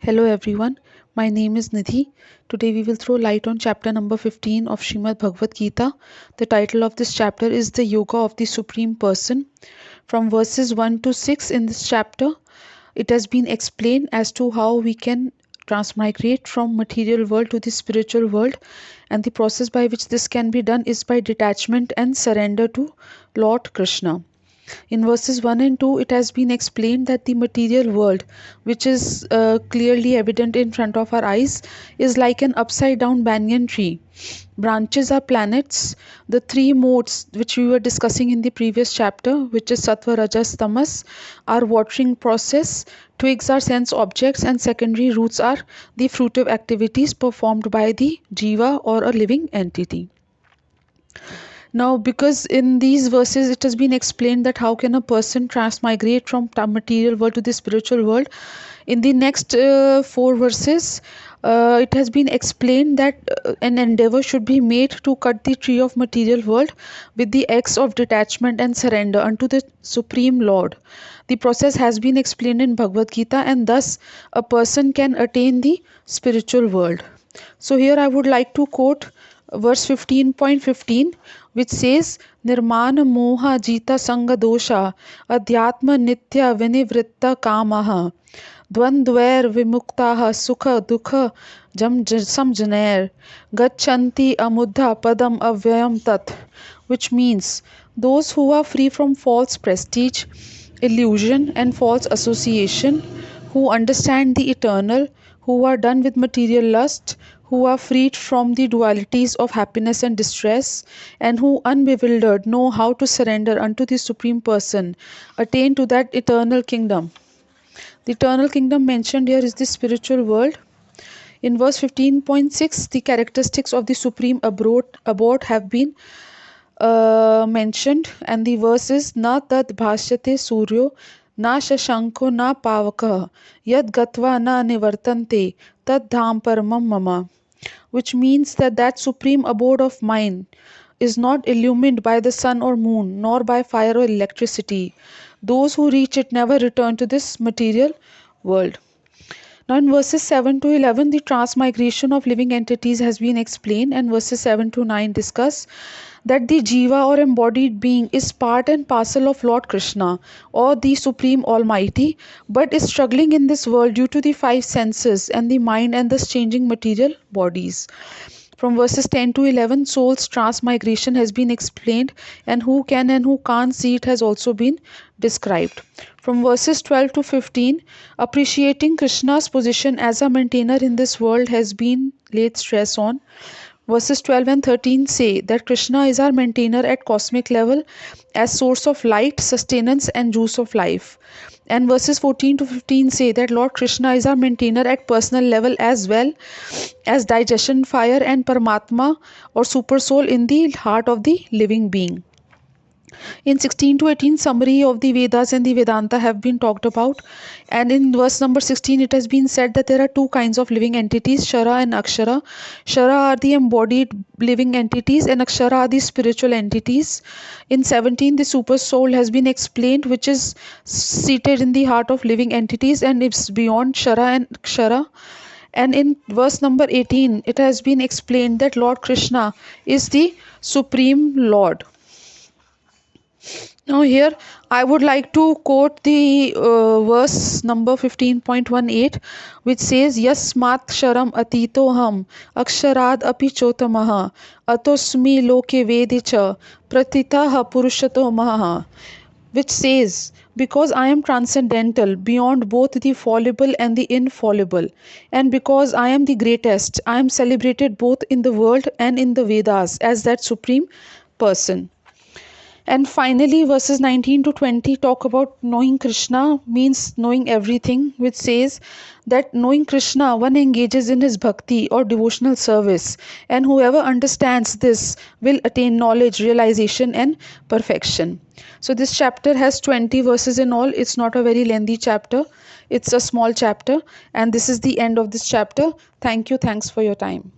Hello everyone, my name is Nidhi. Today we will throw light on chapter number 15 of Srimad Bhagavad Gita. The title of this chapter is The Yoga of the Supreme Person. From verses 1 to 6 in this chapter, it has been explained as to how we can transmigrate from material world to the spiritual world, and the process by which this can be done is by detachment and surrender to Lord Krishna. In verses 1 and 2, it has been explained that the material world, which is clearly evident in front of our eyes, is like an upside down banyan tree. Branches are planets. The three modes which we were discussing in the previous chapter, which is Sattva, Rajas, Tamas, are watering process. Twigs are sense objects, and secondary roots are the fruitive activities performed by the jiva or a living entity. Now, because in these verses it has been explained that how can a person transmigrate from material world to the spiritual world, in the next four verses, it has been explained that an endeavor should be made to cut the tree of material world with the axe of detachment and surrender unto the Supreme Lord. The process has been explained in Bhagavad Gita, and thus a person can attain the spiritual world. So here I would like to quote verse 15.15, which says, Nirmana moha jita sanga dosha adhyatma nitya vinivritta kamaha dvandvair vimuktaha sukha dukha jam samjanair gachanti amudha padam avyayam tat, which means those who are free from false prestige, illusion and false association, who understand the eternal, who are done with material lust, who are freed from the dualities of happiness and distress, and who unbewildered know how to surrender unto the Supreme Person, attain to that eternal kingdom. The eternal kingdom mentioned here is the spiritual world. In verse 15.6, the characteristics of the Supreme Abode have been mentioned, and the verse is Na tad bhashyate suryo na shashanko na pavaka yad gatva na nivartante tad dham paramam mama, which means that supreme abode of mine is not illumined by the sun or moon, nor by fire or electricity. Those who reach it never return to this material world. Now, in verses 7 to 11, the transmigration of living entities has been explained, and verses 7 to 9 discuss that the jiva or embodied being is part and parcel of Lord Krishna or the Supreme Almighty, but is struggling in this world due to the five senses and the mind and thus changing material bodies. From verses 10 to 11, soul's transmigration has been explained, and who can and who can't see it has also been described. From verses 12 to 15, appreciating Krishna's position as a maintainer in this world has been laid stress on. Verses 12 and 13 say that Krishna is our maintainer at cosmic level as source of light, sustenance and juice of life. And verses 14 to 15 say that Lord Krishna is our maintainer at personal level as well as digestion fire and Paramatma or super soul in the heart of the living being. In 16 to 18, summary of the Vedas and the Vedanta have been talked about, and in verse number 16 it has been said that there are two kinds of living entities, Shara and Akshara. Shara are the embodied living entities and Akshara are the spiritual entities. In 17, the super soul has been explained, which is seated in the heart of living entities and it's beyond Shara and Akshara. And in verse number 18, it has been explained that Lord Krishna is the Supreme Lord. Now here I would like to quote the verse number 15.18, which says Yasmat sharam atitoham aksharad api chotamaha atosmi loke vedicha pratitaha purushato maha, which says, because I am transcendental beyond both the fallible and the infallible, and because I am the greatest, I am celebrated both in the world and in the Vedas as that supreme person. And finally, verses 19 to 20 talk about knowing Krishna means knowing everything, which says that knowing Krishna, one engages in his bhakti or devotional service, and whoever understands this will attain knowledge, realization, and perfection. So, this chapter has 20 verses in all. It's not a very lengthy chapter, it's a small chapter, and this is the end of this chapter. Thank you. Thanks for your time.